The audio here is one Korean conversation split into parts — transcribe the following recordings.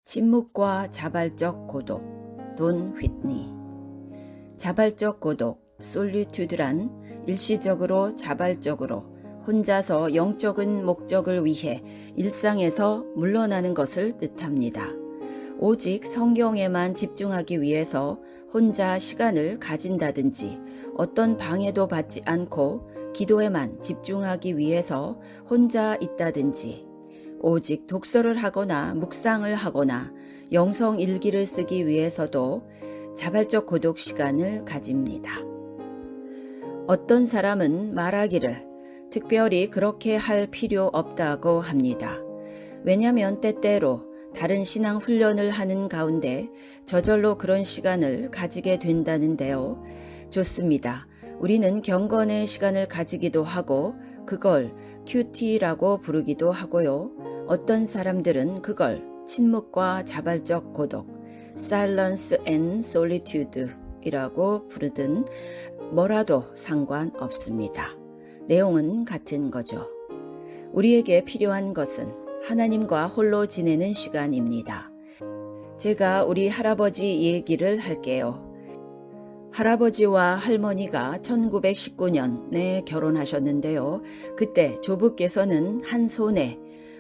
침묵과 자발적 고독, 돈 휘트니. 자발적 고독, 솔리튜드란 일시적으로 자발적으로 혼자서 영적인 목적을 위해 일상에서 물러나는 것을 뜻합니다. 오직 성경에만 집중하기 위해서 혼자 시간을 가진다든지 어떤 방해도 받지 않고 기도에만 집중하기 위해서 혼자 있다든지 오직 독서를 하거나 묵상을 하거나 영성 일기를 쓰기 위해서도 자발적 고독 시간을 가집니다. 어떤 사람은 말하기를 특별히 그렇게 할 필요 없다고 합니다. 왜냐하면 때때로 다른 신앙 훈련을 하는 가운데 저절로 그런 시간을 가지게 된다는데요. 좋습니다. 우리는 경건의 시간을 가지기도 하고 그걸 큐티라고 부르기도 하고요. 어떤 사람들은 그걸 침묵과 자발적 고독, Silence and Solitude 이라고 부르든 뭐라도 상관없습니다. 내용은 같은 거죠. 우리에게 필요한 것은 하나님과 홀로 지내는 시간입니다. 제가 우리 할아버지 얘기를 할게요. 할아버지와 할머니가 1919년에 결혼하셨는데요. 그때 조부께서는 한 손에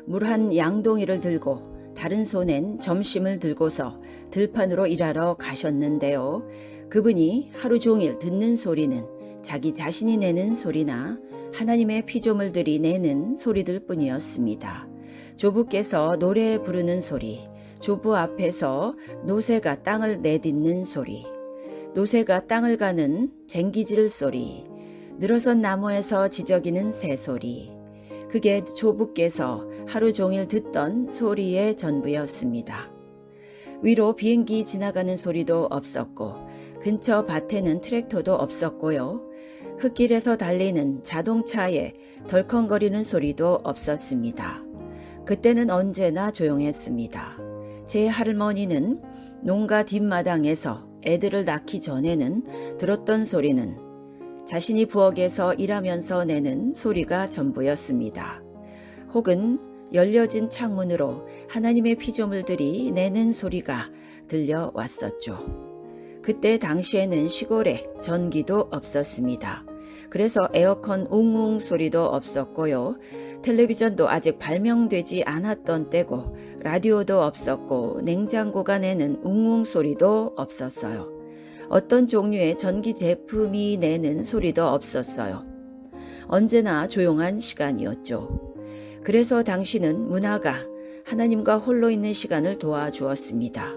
물 한 양동이를 들고 다른 손엔 점심을 들고서 들판으로 일하러 가셨는데요. 그분이 하루 종일 듣는 소리는 자기 자신이 내는 소리나 하나님의 피조물들이 내는 소리들 뿐이었습니다. 조부께서 노래 부르는 소리, 조부 앞에서 노새가 땅을 내딛는 소리, 노새가 땅을 가는 쟁기질 소리, 늘어선 나무에서 지저귀는 새소리, 그게 조부께서 하루 종일 듣던 소리의 전부였습니다. 위로 비행기 지나가는 소리도 없었고 근처 밭에는 트랙터도 없었고요. 흙길에서 달리는 자동차의 덜컹거리는 소리도 없었습니다. 그때는 언제나 조용했습니다. 제 할머니는 농가 뒷마당에서 애들을 낳기 전에는 들었던 소리는 자신이 부엌에서 일하면서 내는 소리가 전부였습니다. 혹은 열려진 창문으로 하나님의 피조물들이 내는 소리가 들려왔었죠. 그때 당시에는 시골에 전기도 없었습니다. 그래서 에어컨 웅웅 소리도 없었고요. 텔레비전도 아직 발명되지 않았던 때고 라디오도 없었고 냉장고가 내는 웅웅 소리도 없었어요. 어떤 종류의 전기 제품이 내는 소리도 없었어요. 언제나 조용한 시간이었죠. 그래서 당신은 문화가 하나님과 홀로 있는 시간을 도와주었습니다.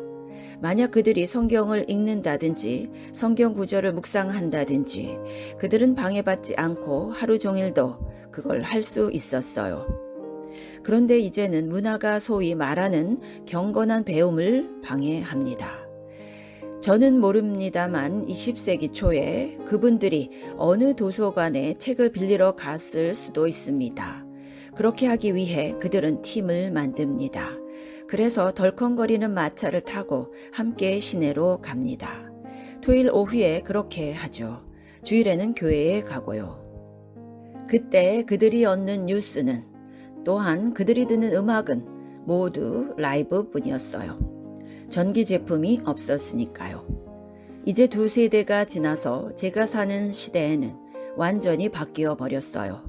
만약 그들이 성경을 읽는다든지 성경 구절을 묵상한다든지 그들은 방해받지 않고 하루 종일도 그걸 할 수 있었어요. 그런데 이제는 문화가 소위 말하는 경건한 배움을 방해합니다. 저는 모릅니다만 20세기 초에 그분들이 어느 도서관에 책을 빌리러 갔을 수도 있습니다. 그렇게 하기 위해 그들은 팀을 만듭니다. 그래서 덜컹거리는 마차를 타고 함께 시내로 갑니다. 토요일 오후에 그렇게 하죠. 주일에는 교회에 가고요. 그때 그들이 얻는 뉴스는 또한 그들이 듣는 음악은 모두 라이브뿐이었어요. 전기 제품이 없었으니까요. 이제 2세대가 지나서 제가 사는 시대에는 완전히 바뀌어 버렸어요.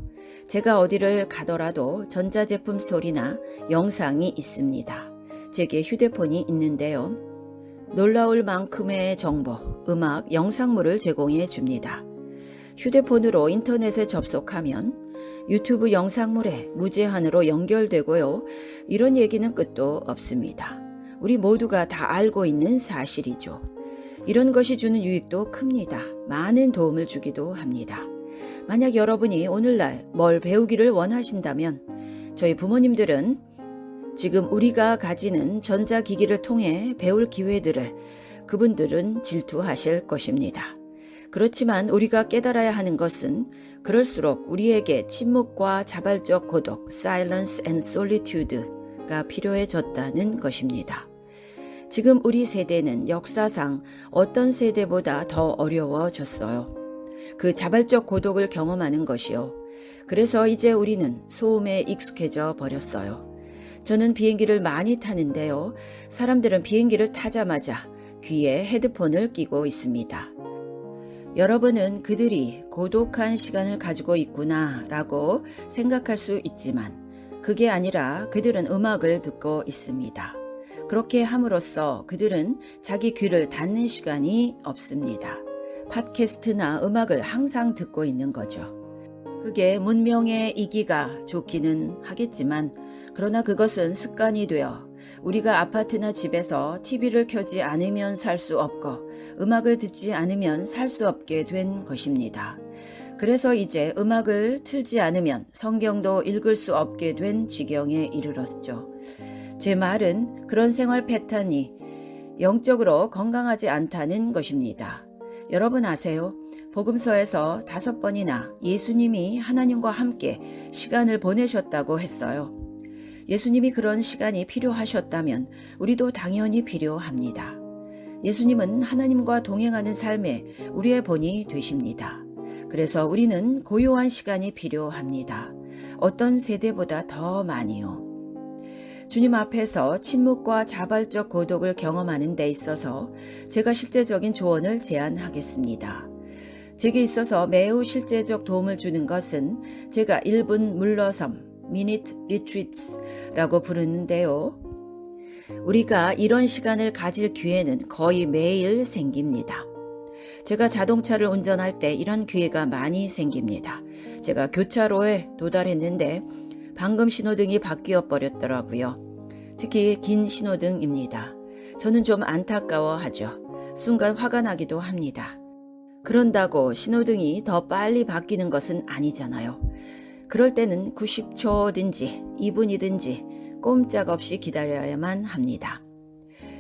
제가 어디를 가더라도 전자제품 소리나 영상이 있습니다. 제게 휴대폰이 있는데요. 놀라울 만큼의 정보, 음악, 영상물을 제공해 줍니다. 휴대폰으로 인터넷에 접속하면 유튜브 영상물에 무제한으로 연결되고요. 이런 얘기는 끝도 없습니다. 우리 모두가 다 알고 있는 사실이죠. 이런 것이 주는 유익도 큽니다. 많은 도움을 주기도 합니다. 만약 여러분이 오늘날 뭘 배우기를 원하신다면 저희 부모님들은 지금 우리가 가지는 전자기기를 통해 배울 기회들을 그분들은 질투하실 것입니다. 그렇지만 우리가 깨달아야 하는 것은 그럴수록 우리에게 침묵과 자발적 고독, Silence and Solitude가 필요해졌다는 것입니다. 지금 우리 세대는 역사상 어떤 세대보다 더 어려워졌어요. 그 자발적 고독을 경험하는 것이요. 그래서 이제 우리는 소음에 익숙해져 버렸어요. 저는 비행기를 많이 타는데요. 사람들은 비행기를 타자마자 귀에 헤드폰을 끼고 있습니다. 여러분은 그들이 고독한 시간을 가지고 있구나 라고 생각할 수 있지만 그게 아니라 그들은 음악을 듣고 있습니다. 그렇게 함으로써 그들은 자기 귀를 닫는 시간이 없습니다. 팟캐스트나 음악을 항상 듣고 있는 거죠. 그게 문명의 이기가 좋기는 하겠지만 그러나 그것은 습관이 되어 우리가 아파트나 집에서 TV를 켜지 않으면 살 수 없고 음악을 듣지 않으면 살 수 없게 된 것입니다. 그래서 이제 음악을 틀지 않으면 성경도 읽을 수 없게 된 지경에 이르렀죠. 제 말은 그런 생활 패턴이 영적으로 건강하지 않다는 것입니다. 여러분 아세요? 복음서에서 5번이나 예수님이 하나님과 함께 시간을 보내셨다고 했어요. 예수님이 그런 시간이 필요하셨다면 우리도 당연히 필요합니다. 예수님은 하나님과 동행하는 삶에 우리의 본이 되십니다. 그래서 우리는 고요한 시간이 필요합니다. 어떤 세대보다 더 많이요. 주님 앞에서 침묵과 자발적 고독을 경험하는 데 있어서 제가 실제적인 조언을 제안하겠습니다. 제게 있어서 매우 실제적 도움을 주는 것은 제가 1분 물러섬, Minute Retreats라고 부르는데요. 우리가 이런 시간을 가질 기회는 거의 매일 생깁니다. 제가 자동차를 운전할 때 이런 기회가 많이 생깁니다. 제가 교차로에 도달했는데 방금 신호등이 바뀌어 버렸더라고요. 특히 긴 신호등입니다. 저는 좀 안타까워하죠. 순간 화가 나기도 합니다. 그런다고 신호등이 더 빨리 바뀌는 것은 아니잖아요. 그럴 때는 90초든지 2분이든지 꼼짝없이 기다려야만 합니다.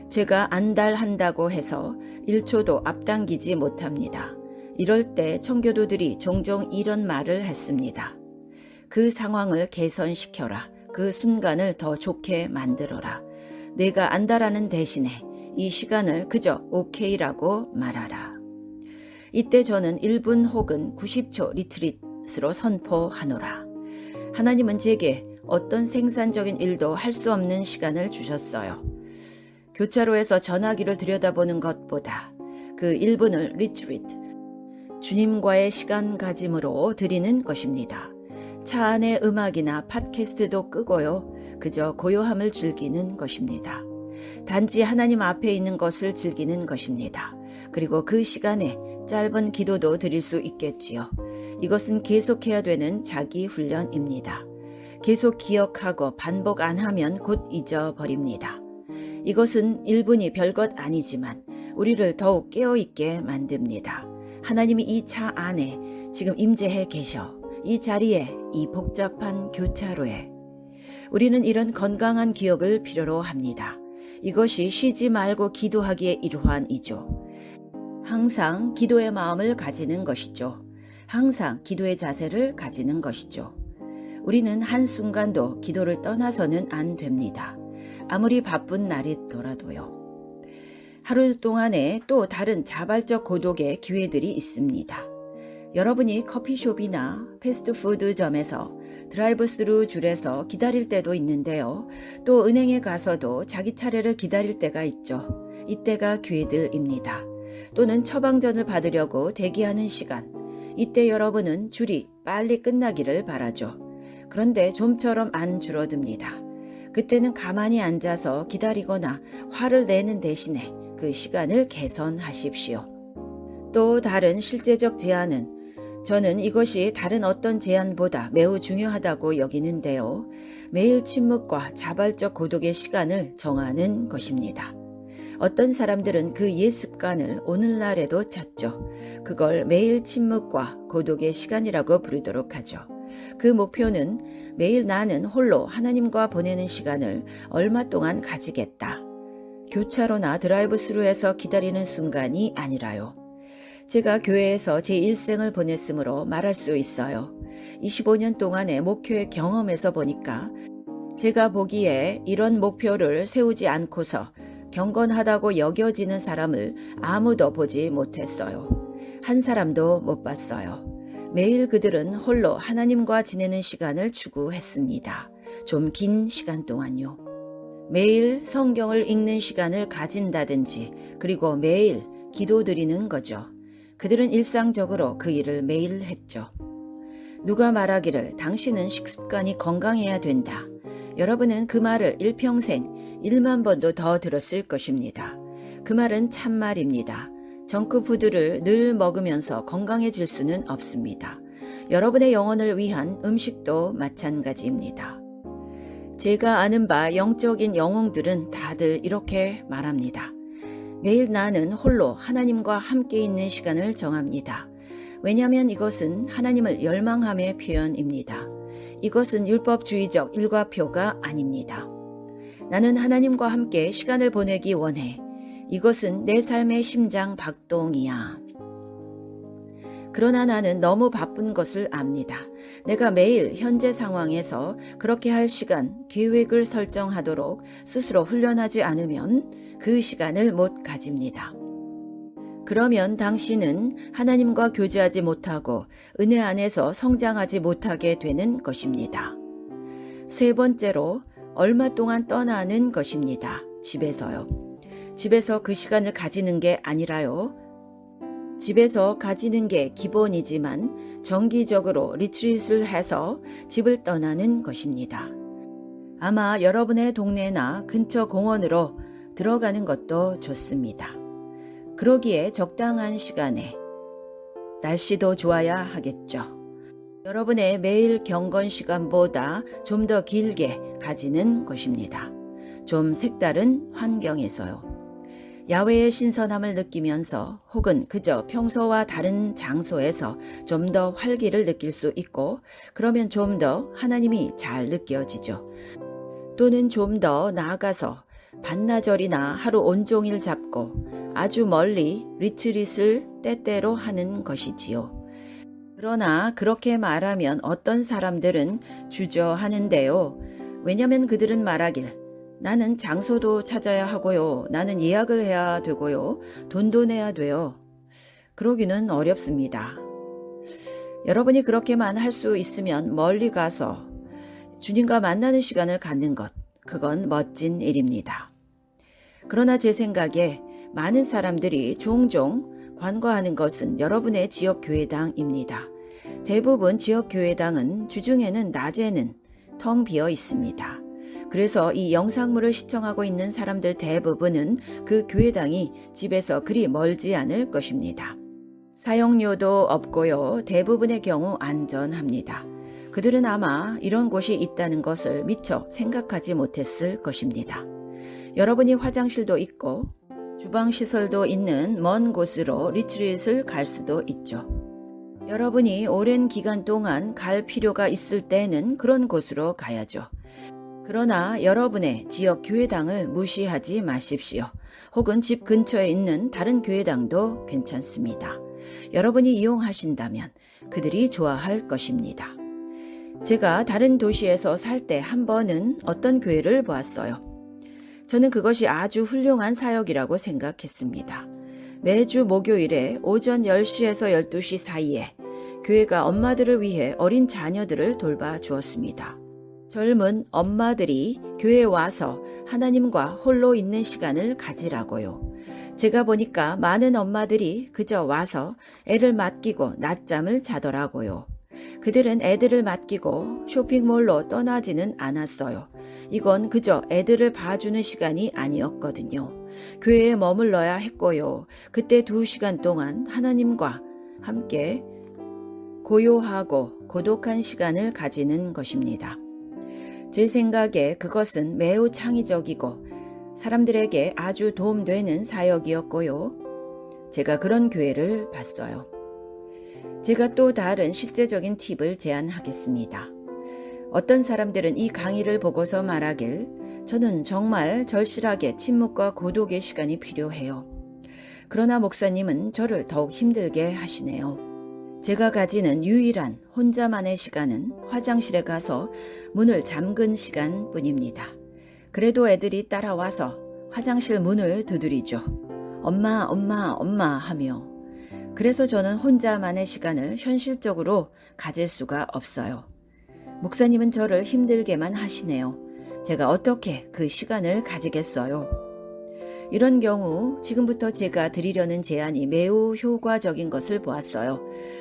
제가 안달한다고 해서 1초도 앞당기지 못합니다. 이럴 때 청교도들이 종종 이런 말을 했습니다. 그 상황을 개선시켜라. 그 순간을 더 좋게 만들어라. 내가 안달하는 대신에 이 시간을 그저 오케이라고 말하라. 이때 저는 1분 혹은 90초 리트릿으로 선포하노라. 하나님은 제게 어떤 생산적인 일도 할 수 없는 시간을 주셨어요. 교차로에서 전화기를 들여다보는 것보다 그 1분을 리트리트, 주님과의 시간 가짐으로 드리는 것입니다. 차 안에 음악이나 팟캐스트도 끄고요. 그저 고요함을 즐기는 것입니다. 단지 하나님 앞에 있는 것을 즐기는 것입니다. 그리고 그 시간에 짧은 기도도 드릴 수 있겠지요. 이것은 계속해야 되는 자기 훈련입니다. 계속 기억하고 반복 안 하면 곧 잊어버립니다. 이것은 1분이 별것 아니지만 우리를 더욱 깨어있게 만듭니다. 하나님이 이 차 안에 지금 임재해 계셔. 이 자리에, 이 복잡한 교차로에 우리는 이런 건강한 기억을 필요로 합니다. 이것이 쉬지 말고 기도하기의 일환이죠. 항상 기도의 마음을 가지는 것이죠. 항상 기도의 자세를 가지는 것이죠. 우리는 한순간도 기도를 떠나서는 안 됩니다. 아무리 바쁜 날이더라도요. 하루 동안에 또 다른 자발적 고독의 기회들이 있습니다. 여러분이 커피숍이나 패스트푸드점에서 드라이브스루 줄에서 기다릴 때도 있는데요. 또 은행에 가서도 자기 차례를 기다릴 때가 있죠. 이때가 기회들입니다. 또는 처방전을 받으려고 대기하는 시간. 이때 여러분은 줄이 빨리 끝나기를 바라죠. 그런데 좀처럼 안 줄어듭니다. 그때는 가만히 앉아서 기다리거나 화를 내는 대신에 그 시간을 개선하십시오. 또 다른 실제적 제안은 저는 이것이 다른 어떤 제안보다 매우 중요하다고 여기는데요. 매일 침묵과 자발적 고독의 시간을 정하는 것입니다. 어떤 사람들은 그 옛 습관을 오늘날에도 찾죠. 그걸 매일 침묵과 고독의 시간이라고 부르도록 하죠. 그 목표는 매일 나는 홀로 하나님과 보내는 시간을 얼마 동안 가지겠다. 교차로나 드라이브스루에서 기다리는 순간이 아니라요. 제가 교회에서 제 일생을 보냈으므로 말할 수 있어요. 25년 동안의 목표의 경험에서 보니까 제가 보기에 이런 목표를 세우지 않고서 경건하다고 여겨지는 사람을 아무도 보지 못했어요. 한 사람도 못 봤어요. 매일 그들은 홀로 하나님과 지내는 시간을 추구했습니다. 좀 긴 시간 동안요. 매일 성경을 읽는 시간을 가진다든지 그리고 매일 기도드리는 거죠. 그들은 일상적으로 그 일을 매일 했죠. 누가 말하기를 당신은 식습관이 건강해야 된다. 여러분은 그 말을 일평생 1만 번도 더 들었을 것입니다. 그 말은 참말입니다. 정크푸드를 늘 먹으면서 건강해질 수는 없습니다. 여러분의 영혼을 위한 음식도 마찬가지입니다. 제가 아는 바 영적인 영웅들은 다들 이렇게 말합니다. 매일 나는 홀로 하나님과 함께 있는 시간을 정합니다. 왜냐하면 이것은 하나님을 열망함의 표현입니다. 이것은 율법주의적 일과표가 아닙니다. 나는 하나님과 함께 시간을 보내기 원해. 이것은 내 삶의 심장 박동이야. 그러나 나는 너무 바쁜 것을 압니다. 내가 매일 현재 상황에서 그렇게 할 시간, 계획을 설정하도록 스스로 훈련하지 않으면 그 시간을 못 가집니다. 그러면 당신은 하나님과 교제하지 못하고 은혜 안에서 성장하지 못하게 되는 것입니다. 세 번째로 얼마 동안 떠나는 것입니다. 집에서요. 집에서 그 시간을 가지는 게 아니라요. 집에서 가지는 게 기본이지만 정기적으로 리트릿을 해서 집을 떠나는 것입니다. 아마 여러분의 동네나 근처 공원으로 들어가는 것도 좋습니다. 그러기에 적당한 시간에 날씨도 좋아야 하겠죠. 여러분의 매일 경건 시간보다 좀 더 길게 가지는 것입니다. 좀 색다른 환경에서요. 야외의 신선함을 느끼면서 혹은 그저 평소와 다른 장소에서 좀 더 활기를 느낄 수 있고 그러면 좀 더 하나님이 잘 느껴지죠. 또는 좀 더 나아가서 반나절이나 하루 온종일 잡고 아주 멀리 리트릿을 때때로 하는 것이지요. 그러나 그렇게 말하면 어떤 사람들은 주저하는데요. 왜냐하면 그들은 말하길 나는 장소도 찾아야 하고요. 나는 예약을 해야 되고요. 돈도 내야 돼요. 그러기는 어렵습니다. 여러분이 그렇게만 할 수 있으면 멀리 가서 주님과 만나는 시간을 갖는 것, 그건 멋진 일입니다. 그러나 제 생각에 많은 사람들이 종종 관과하는 것은 여러분의 지역교회당입니다. 대부분 지역교회당은 주중에는 낮에는 텅 비어 있습니다. 그래서 이 영상물을 시청하고 있는 사람들 대부분은 그 교회당이 집에서 그리 멀지 않을 것입니다. 사용료도 없고요. 대부분의 경우 안전합니다. 그들은 아마 이런 곳이 있다는 것을 미처 생각하지 못했을 것입니다. 여러분이 화장실도 있고 주방시설도 있는 먼 곳으로 리트릿을 갈 수도 있죠. 여러분이 오랜 기간 동안 갈 필요가 있을 때는 그런 곳으로 가야죠. 그러나 여러분의 지역 교회당을 무시하지 마십시오. 혹은 집 근처에 있는 다른 교회당도 괜찮습니다. 여러분이 이용하신다면 그들이 좋아할 것입니다. 제가 다른 도시에서 살 때 한 번은 어떤 교회를 보았어요. 저는 그것이 아주 훌륭한 사역이라고 생각했습니다. 매주 목요일에 오전 10시에서 12시 사이에 교회가 엄마들을 위해 어린 자녀들을 돌봐 주었습니다. 젊은 엄마들이 교회에 와서 하나님과 홀로 있는 시간을 가지라고요. 제가 보니까 많은 엄마들이 그저 와서 애를 맡기고 낮잠을 자더라고요. 그들은 애들을 맡기고 쇼핑몰로 떠나지는 않았어요. 이건 그저 애들을 봐주는 시간이 아니었거든요. 교회에 머물러야 했고요. 그때 2시간 동안 하나님과 함께 고요하고 고독한 시간을 가지는 것입니다. 제 생각에 그것은 매우 창의적이고 사람들에게 아주 도움되는 사역이었고요. 제가 그런 교회를 봤어요. 제가 또 다른 실제적인 팁을 제안하겠습니다. 어떤 사람들은 이 강의를 보고서 말하길 저는 정말 절실하게 침묵과 고독의 시간이 필요해요. 그러나 목사님은 저를 더욱 힘들게 하시네요. 제가 가지는 유일한 혼자만의 시간은 화장실에 가서 문을 잠근 시간뿐입니다. 그래도 애들이 따라와서 화장실 문을 두드리죠. 엄마, 엄마, 엄마 하며. 그래서 저는 혼자만의 시간을 현실적으로 가질 수가 없어요. 목사님은 저를 힘들게만 하시네요. 제가 어떻게 그 시간을 가지겠어요? 이런 경우 지금부터 제가 드리려는 제안이 매우 효과적인 것을 보았어요.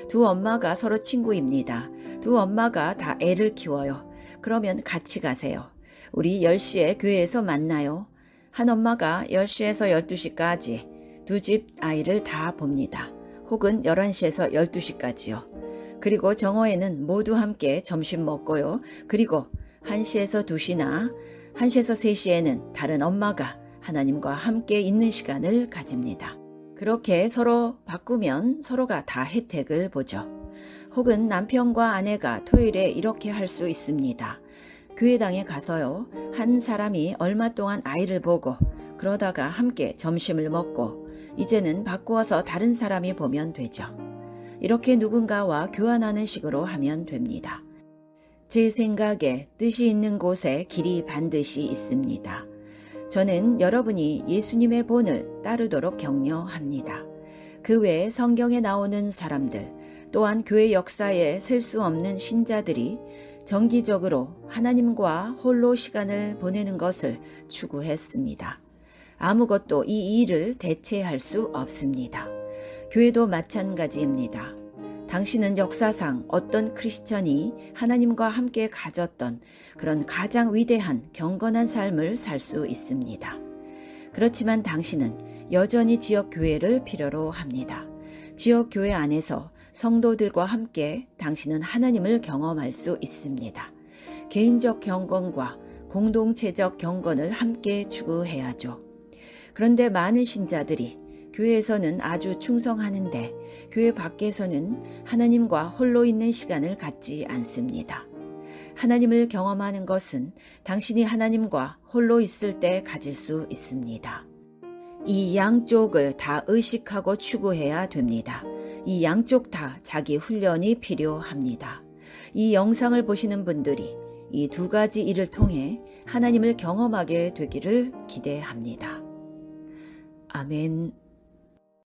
두 엄마가 서로 친구입니다. 두 엄마가 다 애를 키워요. 그러면 같이 가세요. 우리 10시에 교회에서 만나요. 한 엄마가 10시에서 12시까지 두 집 아이를 다 봅니다. 혹은 11시에서 12시까지요. 그리고 정오에는 모두 함께 점심 먹고요. 그리고 1시에서 2시나 1시에서 3시에는 다른 엄마가 하나님과 함께 있는 시간을 가집니다. 그렇게 서로 바꾸면 서로가 다 혜택을 보죠. 혹은 남편과 아내가 토요일에 이렇게 할 수 있습니다. 교회당에 가서요. 한 사람이 얼마 동안 아이를 보고 그러다가 함께 점심을 먹고 이제는 바꾸어서 다른 사람이 보면 되죠. 이렇게 누군가와 교환하는 식으로 하면 됩니다. 제 생각에 뜻이 있는 곳에 길이 반드시 있습니다. 저는 여러분이 예수님의 본을 따르도록 격려합니다. 그 외에 성경에 나오는 사람들, 또한 교회 역사에 셀 수 없는 신자들이 정기적으로 하나님과 홀로 시간을 보내는 것을 추구했습니다. 아무것도 이 일을 대체할 수 없습니다. 교회도 마찬가지입니다. 당신은 역사상 어떤 크리스천이 하나님과 함께 가졌던 그런 가장 위대한 경건한 삶을 살 수 있습니다. 그렇지만 당신은 여전히 지역교회를 필요로 합니다. 지역교회 안에서 성도들과 함께 당신은 하나님을 경험할 수 있습니다. 개인적 경건과 공동체적 경건을 함께 추구해야죠. 그런데 많은 신자들이 교회에서는 아주 충성하는데 교회 밖에서는 하나님과 홀로 있는 시간을 갖지 않습니다. 하나님을 경험하는 것은 당신이 하나님과 홀로 있을 때 가질 수 있습니다. 이 양쪽을 다 의식하고 추구해야 됩니다. 이 양쪽 다 자기 훈련이 필요합니다. 이 영상을 보시는 분들이 이 두 가지 일을 통해 하나님을 경험하게 되기를 기대합니다. 아멘.